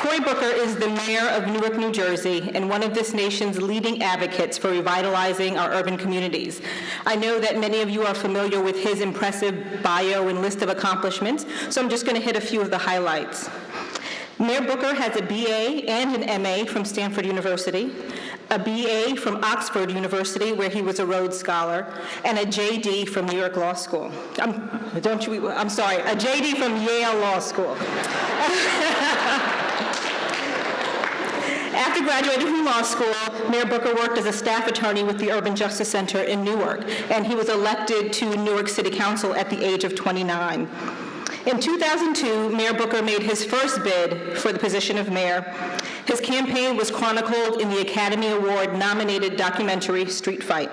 Cory Booker is the mayor of Newark, New Jersey, and one of this nation's leading advocates for revitalizing our urban communities. I know that many of you are familiar with his impressive bio and list of accomplishments, so I'm just going to hit a few of the highlights. Mayor Booker has a BA and an MA from Stanford University, a BA from Oxford University, where he was a Rhodes Scholar, and a JD from New York Law School. I'm sorry, a JD from Yale Law School. After graduating from law school, Mayor Booker worked as a staff attorney with the Urban Justice Center in Newark, and he was elected to Newark City Council at the age of 29. In 2002, Mayor Booker made his first bid for the position of mayor. His campaign was chronicled in the Academy Award-nominated documentary Street Fight.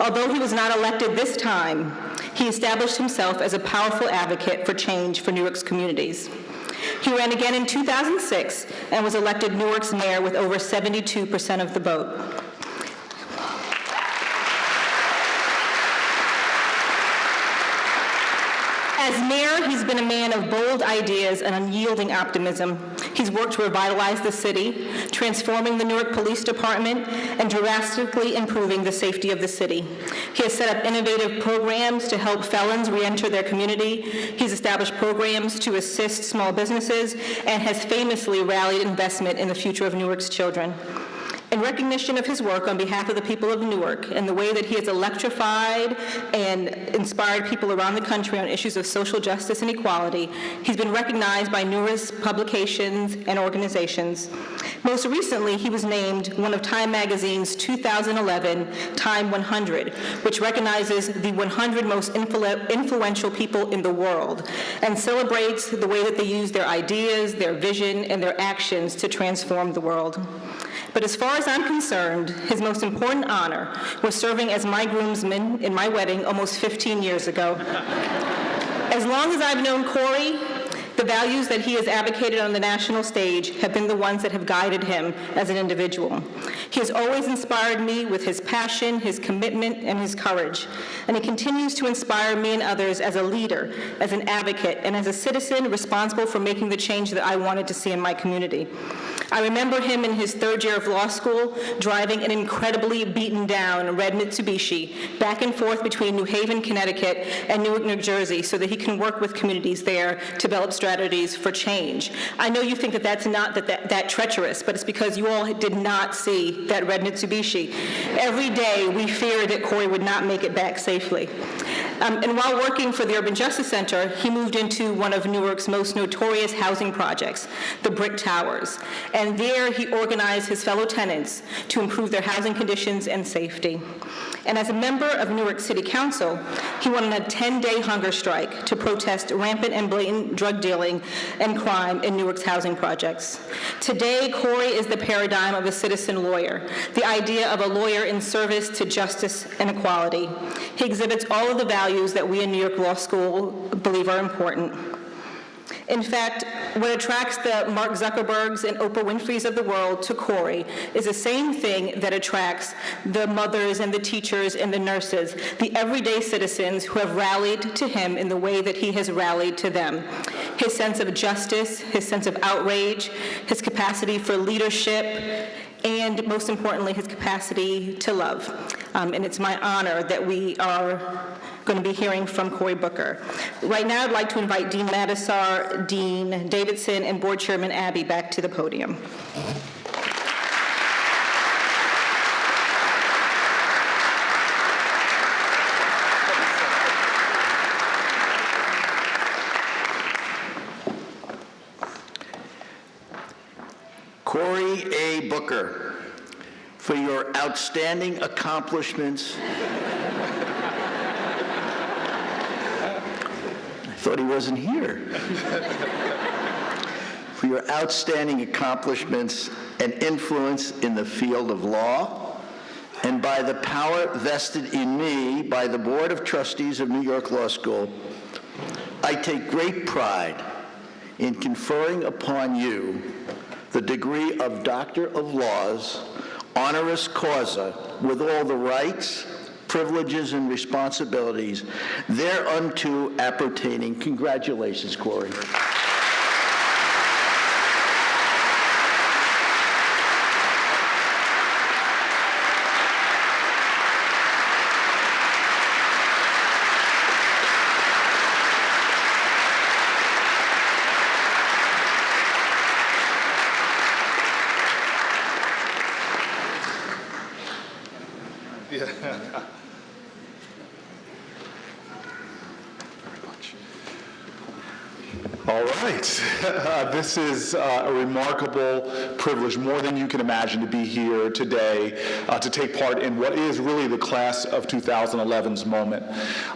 Although he was not elected this time, he established himself as a powerful advocate for change for Newark's communities. He ran again in 2006 and was elected Newark's mayor with over 72% of the vote. As mayor, he's been a man of bold ideas and unyielding optimism. He's worked to revitalize the city, transforming the Newark Police Department and drastically improving the safety of the city. He has set up innovative programs to help felons re-enter their community. He's established programs to assist small businesses and has famously rallied investment in the future of Newark's children. In recognition of his work on behalf of the people of Newark and the way that he has electrified and inspired people around the country on issues of social justice and equality, he's been recognized by numerous publications and organizations. Most recently, he was named one of Time Magazine's 2011 Time 100, which recognizes the 100 most influential people in the world and celebrates the way that they use their ideas, their vision, and their actions to transform the world. But as far as I'm concerned, his most important honor was serving as my groomsman in my wedding almost 15 years ago. As long as I've known Cory, the values that he has advocated on the national stage have been the ones that have guided him as an individual. He has always inspired me with his passion, his commitment, and his courage. And he continues to inspire me and others as a leader, as an advocate, and as a citizen responsible for making the change that I wanted to see in my community. I remember him in his third year of law school driving an incredibly beaten down red Mitsubishi back and forth between New Haven, Connecticut and Newark, New Jersey so that he can work with communities there to develop strategies for change. I know you think that that's not that treacherous, but it's because you all did not see that red Mitsubishi. Every day we feared that Cory would not make it back safely. And while working for the Urban Justice Center, he moved into one of Newark's most notorious housing projects, the Brick Towers. And there he organized his fellow tenants to improve their housing conditions and safety. And as a member of Newark City Council, he went on a 10-day hunger strike to protest rampant and blatant drug dealing and crime in Newark's housing projects. Today, Cory is the paradigm of a citizen lawyer, the idea of a lawyer in service to justice and equality. He exhibits all of the values that we in New York Law School believe are important. In fact, what attracts the Mark Zuckerbergs and Oprah Winfreys of the world to Cory is the same thing that attracts the mothers and the teachers and the nurses, the everyday citizens who have rallied to him in the way that he has rallied to them. His sense of justice, his sense of outrage, his capacity for leadership, and most importantly, his capacity to love. And it's my honor that we are going to be hearing from Cory Booker. Right now, I'd like to invite Dean Madisar, Dean Davidson, and Board Chairman Abby back to the podium. Cory A. Booker, for your outstanding accomplishments. I thought he wasn't here. For your outstanding accomplishments and influence in the field of law, and by the power vested in me by the Board of Trustees of New York Law School, I take great pride in conferring upon you the degree of Doctor of Laws, honoris causa, with all the rights, privileges, and responsibilities thereunto appertaining. Congratulations, Cory. All right. This is a remarkable privilege, more than you can imagine, to be here today to take part in what is really the class of 2011's moment.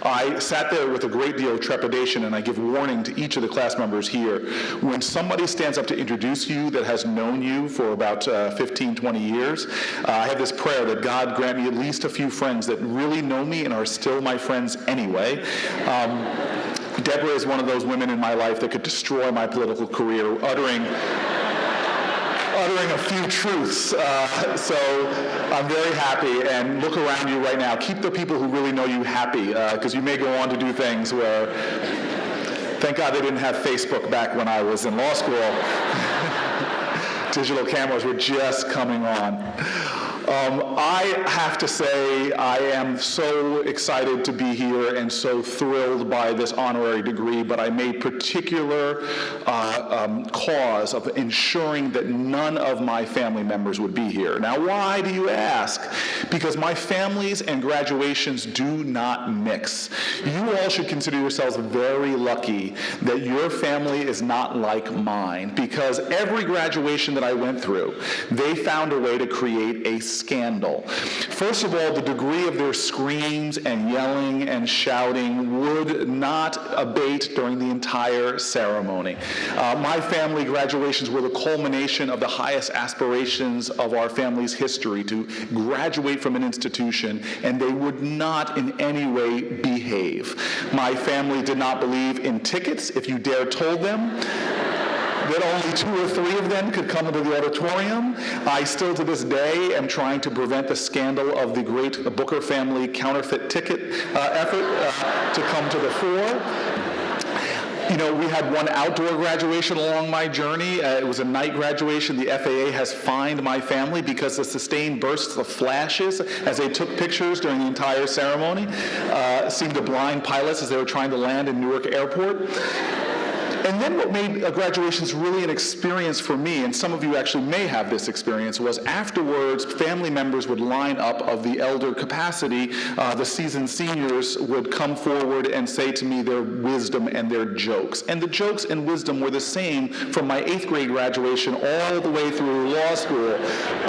I sat there with a great deal of trepidation, and I give warning to each of the class members here. When somebody stands up to introduce you that has known you for about 15, 20 years, I have this prayer that God grant me at least a few friends that really know me and are still my friends anyway. Deborah is one of those women in my life that could destroy my political career, uttering a few truths. So I'm very happy, and look around you right now. Keep the people who really know you happy, because you may go on to do things where, thank God they didn't have Facebook back when I was in law school. Digital cameras were just coming on. I have to say I am so excited to be here and so thrilled by this honorary degree, but I made particular cause of ensuring that none of my family members would be here. Now, why do you ask? Because my families and graduations do not mix. You all should consider yourselves very lucky that your family is not like mine, because every graduation that I went through, they found a way to create a scandal. First of all, the degree of their screams and yelling and shouting would not abate during the entire ceremony. My family graduations were the culmination of the highest aspirations of our family's history, to graduate from an institution, and they would not in any way behave. My family did not believe in tickets. If you dare told them that only 2 or 3 of them could come into the auditorium. I still to this day am trying to prevent the scandal of the great Booker family counterfeit ticket effort to come to the fore. You know, we had one outdoor graduation along my journey. It was a night graduation. The FAA has fined my family because the sustained bursts of flashes as they took pictures during the entire ceremony seemed to blind pilots as they were trying to land in Newark Airport. And then what made graduations really an experience for me, and some of you actually may have this experience, was afterwards family members would line up of the elder capacity. The seasoned seniors would come forward and say to me their wisdom and their jokes. And the jokes and wisdom were the same from my 8th grade graduation all the way through law school.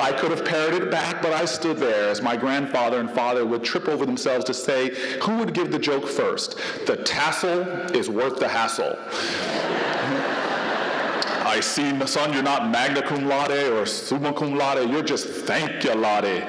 I could have parroted it back, but I stood there as my grandfather and father would trip over themselves to say, who would give the joke first? The tassel is worth the hassle. I see, my son, you're not magna cum laude or summa cum laude, you're just thank you laude.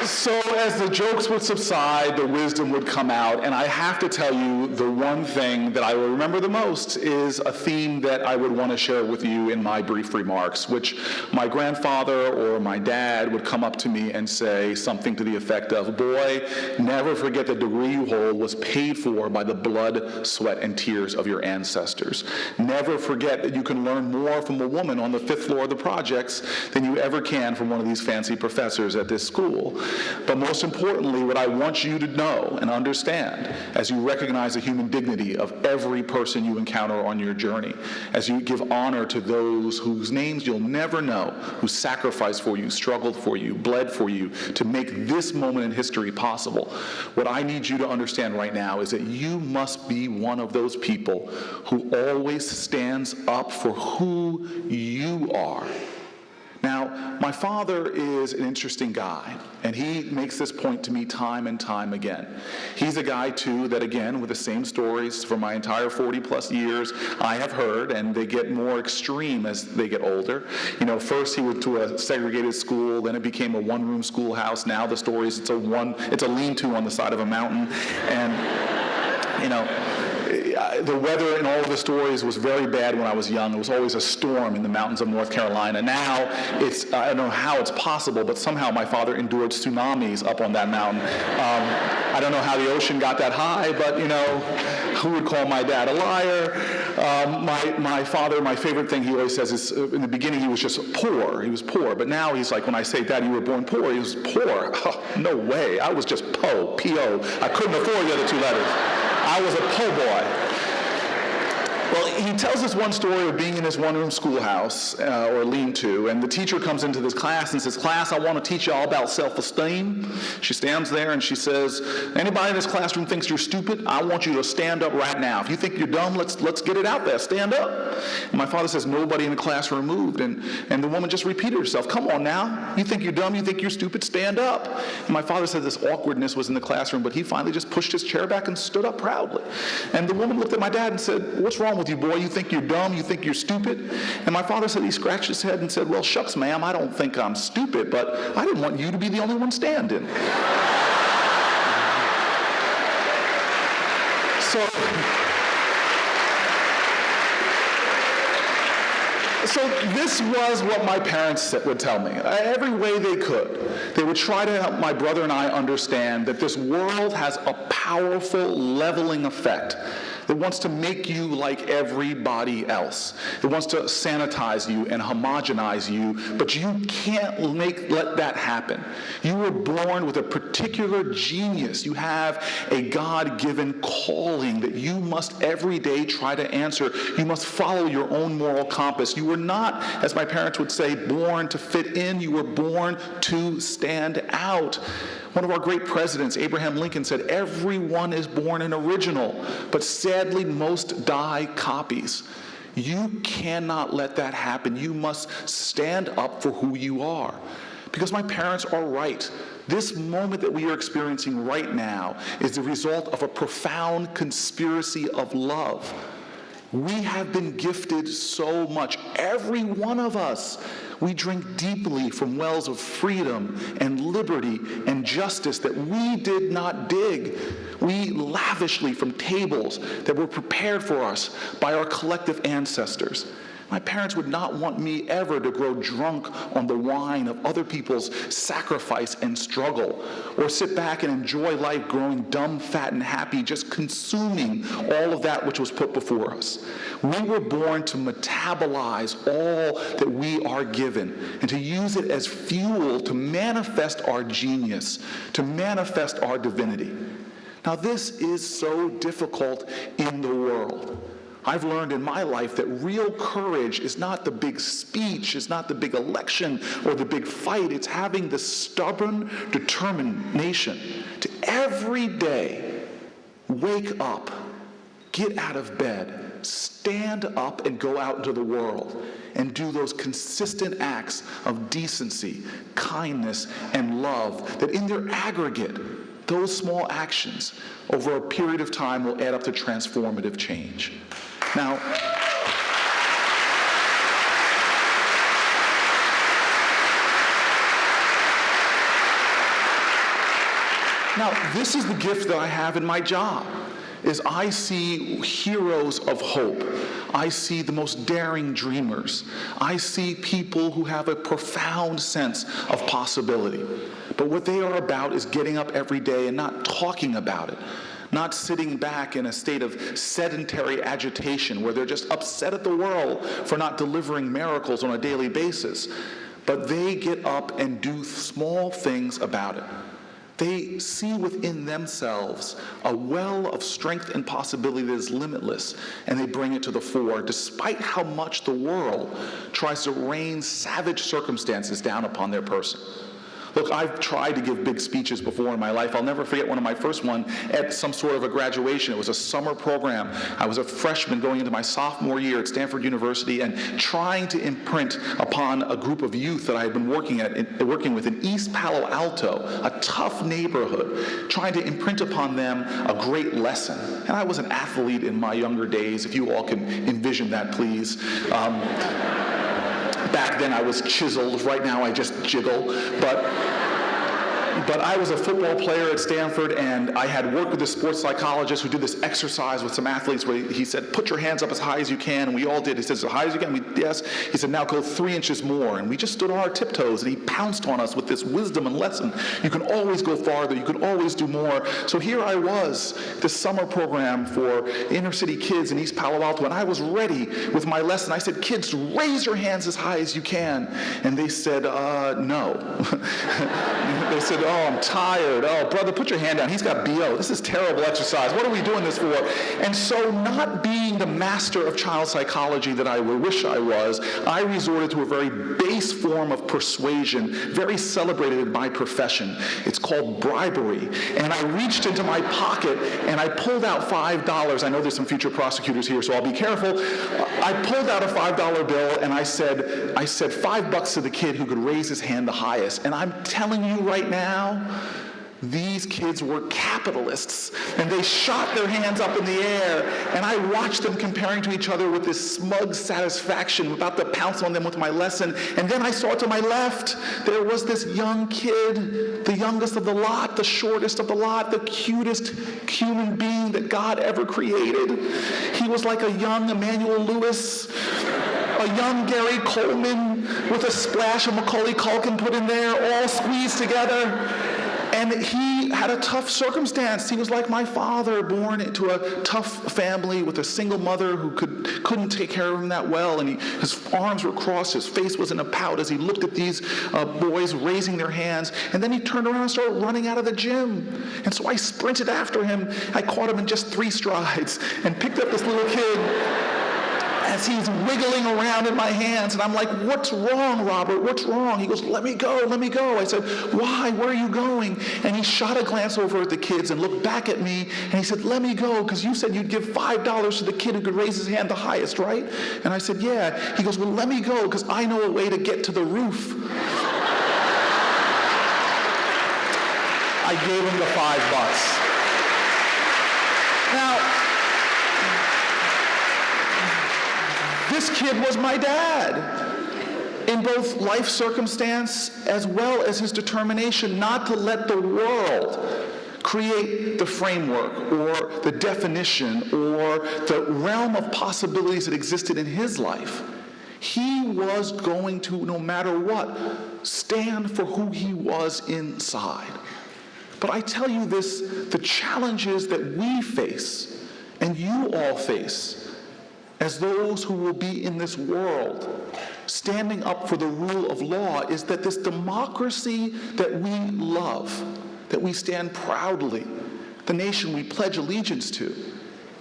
So as the jokes would subside, the wisdom would come out, and I have to tell you, the one thing that I will remember the most is a theme that I would want to share with you in my brief remarks, which my grandfather or my dad would come up to me and say something to the effect of, boy, never forget the degree you hold was paid for by the blood, sweat, and tears of your ancestors. Never forget that you can learn more from a woman on the 5th floor of the projects than you ever can from one of these fancy professors at this school. But most importantly, what I want you to know and understand as you recognize the human dignity of every person you encounter on your journey, as you give honor to those whose names you'll never know, who sacrificed for you, struggled for you, bled for you to make this moment in history possible, what I need you to understand right now is that you must be one of those people who always stands up for who you are. Now, my father is an interesting guy, and he makes this point to me time and time again. He's a guy, too, that, again, with the same stories for my entire 40-plus years, I have heard, and they get more extreme as they get older. You know, first he went to a segregated school, then it became a one-room schoolhouse. Now the stories, it's a lean-to on the side of a mountain, and, you know, the weather in all of the stories was very bad when I was young. It was always a storm in the mountains of North Carolina. Now, I don't know how it's possible, but somehow my father endured tsunamis up on that mountain. I don't know how the ocean got that high, but, you know, who would call my dad a liar? My father, my favorite thing he always says is, in the beginning he was just poor. He was poor. But now he's like, when I say, Dad, you were born poor, he was poor. Oh, no way. I was just po, P-O. I couldn't afford the other 2 letters. I was a po boy. Well, he tells us one story of being in his one-room schoolhouse, or lean-to, and the teacher comes into this class and says, "Class, I want to teach you all about self-esteem." She stands there and she says, "Anybody in this classroom thinks you're stupid? I want you to stand up right now. If you think you're dumb, let's get it out there. Stand up." And my father says nobody in the classroom moved, and the woman just repeated herself, "Come on now. You think you're dumb? You think you're stupid? Stand up." And my father said this awkwardness was in the classroom, but he finally just pushed his chair back and stood up proudly. And the woman looked at my dad and said, "What's wrong with you, boy? You think you're dumb? You think you're stupid?" And my father said, he scratched his head and said, "Well, shucks, ma'am, I don't think I'm stupid, but I didn't want you to be the only one standing." So this was what my parents would tell me. Every way they could, they would try to help my brother and I understand that this world has a powerful leveling effect. It wants to make you like everybody else. It wants to sanitize you and homogenize you, but you can't let that happen. You were born with a particular genius. You have a God-given calling that you must every day try to answer. You must follow your own moral compass. You were not, as my parents would say, born to fit in. You were born to stand out. One of our great presidents, Abraham Lincoln, said, "Everyone is born an original, but sadly most die copies." You cannot let that happen. You must stand up for who you are. Because my parents are right. This moment that we are experiencing right now is the result of a profound conspiracy of love. We have been gifted so much, every one of us. We drink deeply from wells of freedom and liberty and justice that we did not dig. We eat lavishly from tables that were prepared for us by our collective ancestors. My parents would not want me ever to grow drunk on the wine of other people's sacrifice and struggle, or sit back and enjoy life growing dumb, fat, and happy, just consuming all of that which was put before us. We were born to metabolize all that we are given and to use it as fuel to manifest our genius, to manifest our divinity. Now, this is so difficult in the world. I've learned in my life that real courage is not the big speech, it's not the big election or the big fight. It's having the stubborn determination to every day wake up, get out of bed, stand up and go out into the world and do those consistent acts of decency, kindness, and love that in their aggregate, those small actions over a period of time will add up to transformative change. Now, this is the gift that I have in my job, is I see heroes of hope. I see the most daring dreamers. I see people who have a profound sense of possibility. But what they are about is getting up every day and not talking about it. Not sitting back in a state of sedentary agitation where they're just upset at the world for not delivering miracles on a daily basis. But they get up and do small things about it. They see within themselves a well of strength and possibility that is limitless, and they bring it to the fore, despite how much the world tries to rain savage circumstances down upon their person. Look, I've tried to give big speeches before in my life. I'll never forget one of my first one at some sort of a graduation. It was a summer program. I was a freshman going into my sophomore year at Stanford University and trying to imprint upon a group of youth that I had been working with in East Palo Alto, a tough neighborhood, trying to imprint upon them a great lesson. And I was an athlete in my younger days, if you all can envision that, please. Back then I was chiseled. Right now I just jiggle. But I was a football player at Stanford, and I had worked with a sports psychologist who did this exercise with some athletes where he said, "Put your hands up as high as you can," and we all did. He said, "As high as you can?" Yes. He said, "Now go 3 inches more," and we just stood on our tiptoes, and he pounced on us with this wisdom and lesson. You can always go farther. You can always do more. So here I was, this summer program for inner city kids in East Palo Alto, and I was ready with my lesson. I said, "Kids, raise your hands as high as you can," and they said, "No." They said, Oh, I'm tired. Oh, brother, put your hand down. He's got BO. This is terrible exercise. What are we doing this for? And so, not being the master of child psychology that I would wish I was, I resorted to a very base form of persuasion, very celebrated in my profession. It's called bribery. And I reached into my pocket and I pulled out $5. I know there's some future prosecutors here, so I'll be careful. I pulled out a $5 bill and I said $5 to the kid who could raise his hand the highest. And I'm telling you right now, these kids were capitalists, and they shot their hands up in the air, and I watched them comparing to each other with this smug satisfaction, about to pounce on them with my lesson. And then I saw to my left, there was this young kid, the youngest of the lot, the shortest of the lot, the cutest human being that God ever created. He was like a young Emmanuel Lewis, a young Gary Coleman with a splash of Macaulay Culkin put in there, all squeezed together. And he had a tough circumstance. He was like my father, born into a tough family with a single mother who couldn't take care of him that well. And his arms were crossed, his face was in a pout as he looked at these boys raising their hands. And then he turned around and started running out of the gym. And so I sprinted after him. I caught him in just 3 strides and picked up this little kid as he's wiggling around in my hands. And I'm like, "What's wrong, Robert? What's wrong?" He goes, let me go. I said, "Why? Where are you going?" And he shot a glance over at the kids and looked back at me, and he said, "Let me go, because you said you'd give $5 to the kid who could raise his hand the highest, right?" And I said, "Yeah." He goes, "Well, let me go, because I know a way to get to the roof." I gave him the $5. Now, this kid was my dad in both life circumstance as well as his determination not to let the world create the framework or the definition or the realm of possibilities that existed in his life. He was going to, no matter what, stand for who he was inside. But I tell you this, the challenges that we face, and you all face, as those who will be in this world, standing up for the rule of law, is that this democracy that we love, that we stand proudly, the nation we pledge allegiance to,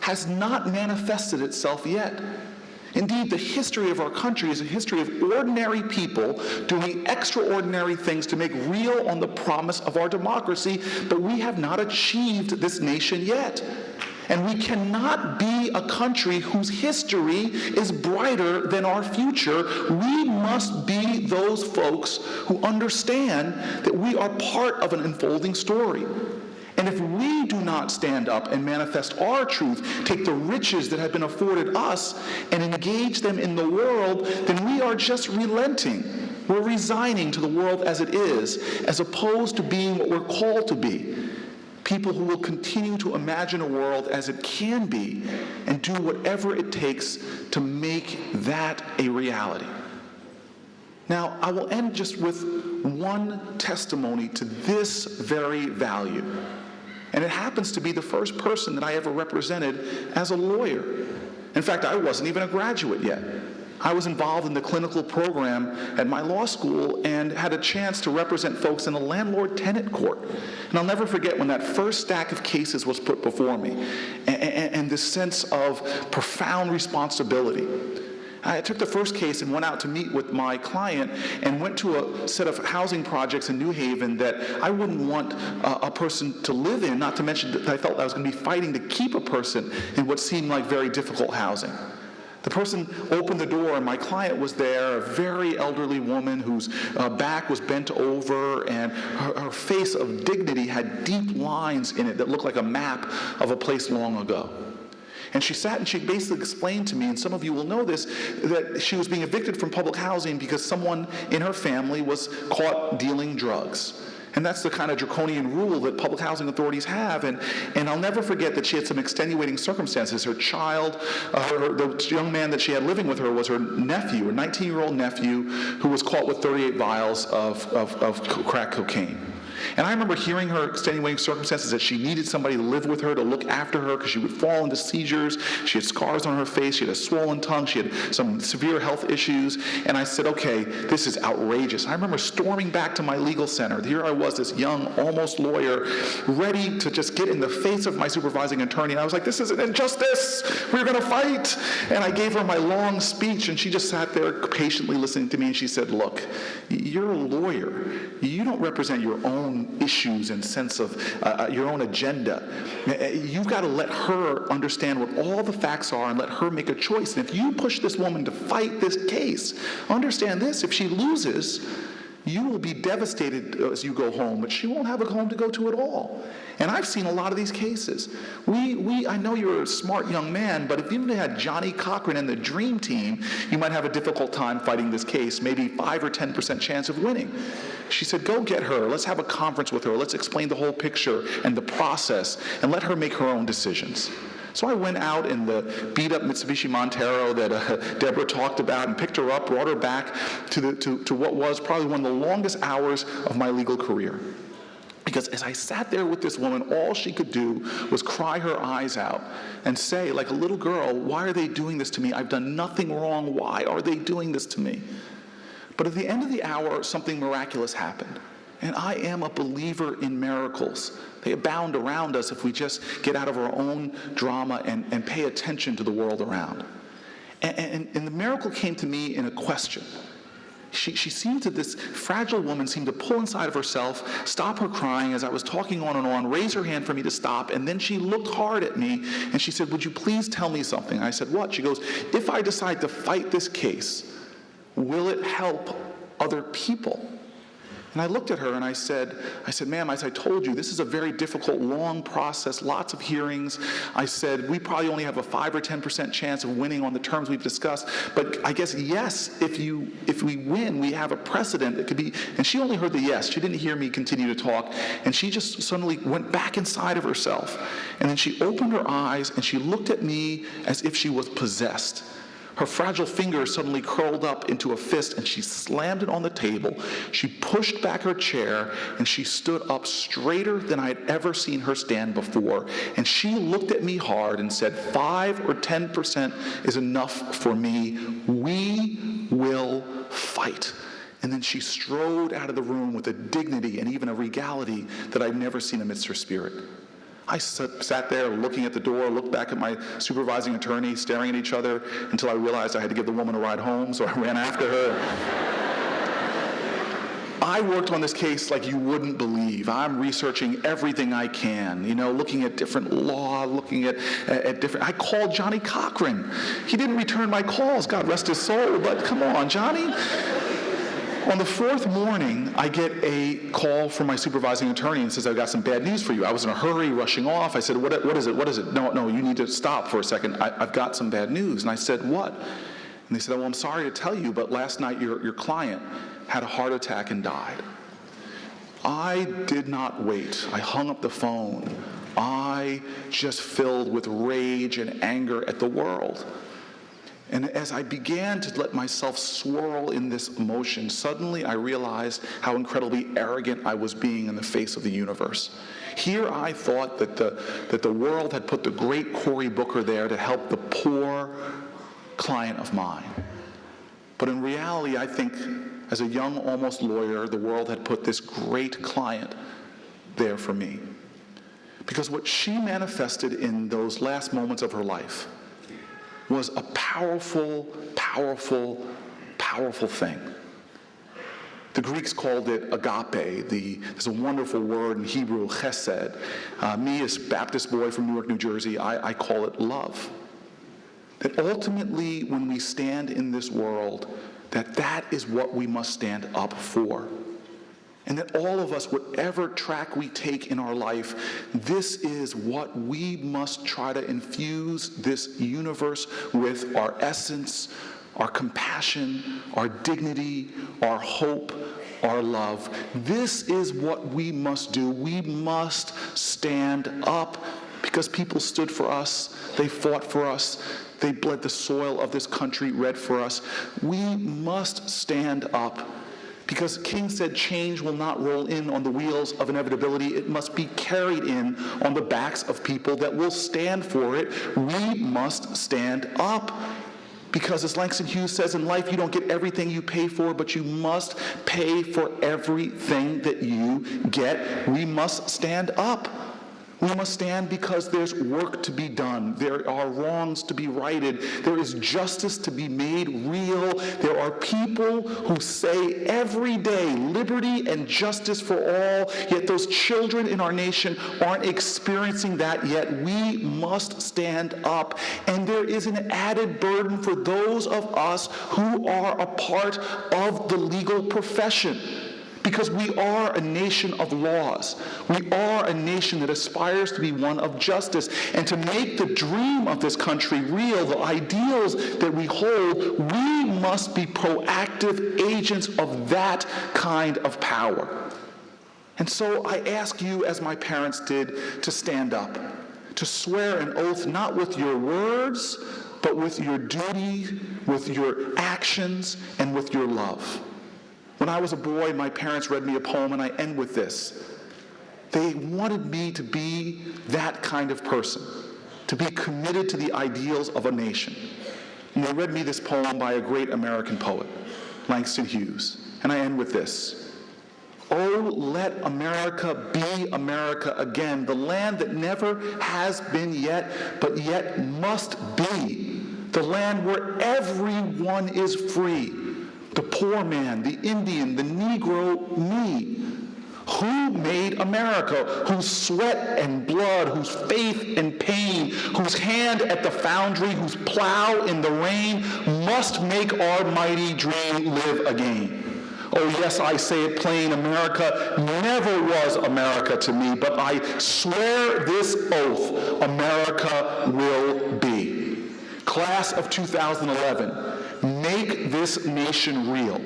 has not manifested itself yet. Indeed, the history of our country is a history of ordinary people doing extraordinary things to make real on the promise of our democracy, but we have not achieved this nation yet. And we cannot be a country whose history is brighter than our future. We must be those folks who understand that we are part of an unfolding story. And if we do not stand up and manifest our truth, take the riches that have been afforded us and engage them in the world, then we are just relenting. We're resigning to the world as it is, as opposed to being what we're called to be. People who will continue to imagine a world as it can be and do whatever it takes to make that a reality. Now, I will end just with one testimony to this very value. And it happens to be the first person that I ever represented as a lawyer. In fact, I wasn't even a graduate yet. I was involved in the clinical program at my law school and had a chance to represent folks in the landlord-tenant court. And I'll never forget when that first stack of cases was put before me, and this sense of profound responsibility. I took the first case and went out to meet with my client and went to a set of housing projects in New Haven that I wouldn't want a person to live in, not to mention that I felt I was going to be fighting to keep a person in what seemed like very difficult housing. The person opened the door, and my client was there, a very elderly woman whose back was bent over, and her face of dignity had deep lines in it that looked like a map of a place long ago. And she sat and she basically explained to me, and some of you will know this, that she was being evicted from public housing because someone in her family was caught dealing drugs. And that's the kind of draconian rule that public housing authorities have. And I'll never forget that she had some extenuating circumstances. Her child, the young man that she had living with her was her nephew, a 19-year-old nephew who was caught with 38 vials of crack cocaine. And I remember hearing her extenuating circumstances, that she needed somebody to live with her, to look after her, because she would fall into seizures. She had scars on her face. She had a swollen tongue. She had some severe health issues. And I said, okay, this is outrageous. I remember storming back to my legal center. Here I was, this young, almost lawyer, ready to just get in the face of my supervising attorney. And I was like, this is an injustice. We're going to fight. And I gave her my long speech, and she just sat there patiently listening to me, and she said, look, you're a lawyer. You don't represent your own issues and sense of your own agenda. You've got to let her understand what all the facts are and let her make a choice. And if you push this woman to fight this case, understand this, if she loses, you will be devastated as you go home, but she won't have a home to go to at all. And I've seen a lot of these cases. I know you're a smart young man, but if you had Johnny Cochran and the Dream Team, you might have a difficult time fighting this case, maybe 5 or 10% chance of winning. She said, go get her. Let's have a conference with her. Let's explain the whole picture and the process, and let her make her own decisions. So I went out in the beat-up Mitsubishi Montero that Deborah talked about and picked her up, brought her back to what was probably one of the longest hours of my legal career. Because as I sat there with this woman, all she could do was cry her eyes out and say, like a little girl, why are they doing this to me? I've done nothing wrong. Why are they doing this to me? But at the end of the hour, something miraculous happened. And I am a believer in miracles. They abound around us if we just get out of our own drama and pay attention to the world around. And the miracle came to me in a question. She seemed to, this fragile woman seemed to pull inside of herself, stop her crying as I was talking on and on, raise her hand for me to stop, and then she looked hard at me and she said, would you please tell me something? I said, what? She goes, if I decide to fight this case, will it help other people? And I looked at her and I said, ma'am, as I told you, this is a very difficult, long process, lots of hearings. I said, we probably only have a 5 or 10% chance of winning on the terms we've discussed. But I guess, yes, if we win, we have a precedent. It could be, and she only heard the yes. She didn't hear me continue to talk. And she just suddenly went back inside of herself. And then she opened her eyes and she looked at me as if she was possessed. Her fragile fingers suddenly curled up into a fist and she slammed it on the table. She pushed back her chair and she stood up straighter than I had ever seen her stand before. And she looked at me hard and said, 5 or 10% is enough for me. We will fight. And then she strode out of the room with a dignity and even a regality that I'd never seen amidst her spirit. I sat there looking at the door, looked back at my supervising attorney, staring at each other until I realized I had to give the woman a ride home, so I ran after her. I worked on this case like you wouldn't believe. I'm researching everything I can, looking at different law, looking at different... I called Johnny Cochran. He didn't return my calls, God rest his soul, but come on, Johnny. On the 4th morning, I get a call from my supervising attorney and says, I've got some bad news for you. I was in a hurry, rushing off. I said, what is it? No, you need to stop for a second. I've got some bad news. And I said, what? And they said, well, I'm sorry to tell you, but last night your client had a heart attack and died. I did not wait. I hung up the phone. I just filled with rage and anger at the world. And as I began to let myself swirl in this emotion, suddenly I realized how incredibly arrogant I was being in the face of the universe. Here I thought that the world had put the great Cory Booker there to help the poor client of mine. But in reality, I think as a young, almost lawyer, the world had put this great client there for me. Because what she manifested in those last moments of her life was a powerful, powerful, powerful thing. The Greeks called it agape. There's a wonderful word in Hebrew, chesed. Me, as a Baptist boy from Newark, New Jersey, I call it love. That ultimately, when we stand in this world, that is what we must stand up for. And that all of us, whatever track we take in our life, this is what we must try to infuse this universe with: our essence, our compassion, our dignity, our hope, our love. This is what we must do. We must stand up because people stood for us. They fought for us. They bled the soil of this country red for us. We must stand up. Because King said change will not roll in on the wheels of inevitability. It must be carried in on the backs of people that will stand for it. We must stand up Because as Langston Hughes says, in life you don't get everything you pay for, but you must pay for everything that you get. We must stand up. We must stand because there's work to be done. There are wrongs to be righted. There is justice to be made real. There are people who say every day, liberty and justice for all, yet those children in our nation aren't experiencing that yet. We must stand up. And there is an added burden for those of us who are a part of the legal profession. Because we are a nation of laws. We are a nation that aspires to be one of justice. And to make the dream of this country real, the ideals that we hold, we must be proactive agents of that kind of power. And so I ask you, as my parents did, to stand up, to swear an oath not with your words, but with your duty, with your actions, and with your love. When I was a boy, my parents read me a poem, and I end with this. They wanted me to be that kind of person, to be committed to the ideals of a nation. And they read me this poem by a great American poet, Langston Hughes. And I end with this. Oh, let America be America again, the land that never has been yet, but yet must be, the land where everyone is free. The poor man, the Indian, the Negro, me. Who made America? Whose sweat and blood, whose faith and pain, whose hand at the foundry, whose plow in the rain must make our mighty dream live again. Oh yes, I say it plain, America never was America to me, but I swear this oath, America will be. Class of 2011, make this nation real.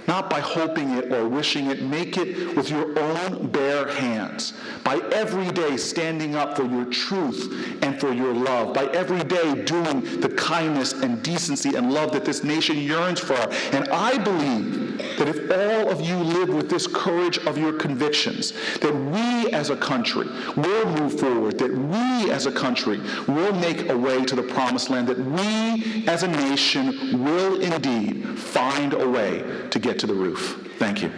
Not by hoping it or wishing it, make it with your own bare hands. By every day standing up for your truth and for your love. By every day doing the kindness and decency and love that this nation yearns for. And I believe that if all of you live with this courage of your convictions, that we as a country will move forward, that we as a country will make a way to the promised land, that we as a nation will indeed find a way to get to the roof. Thank you.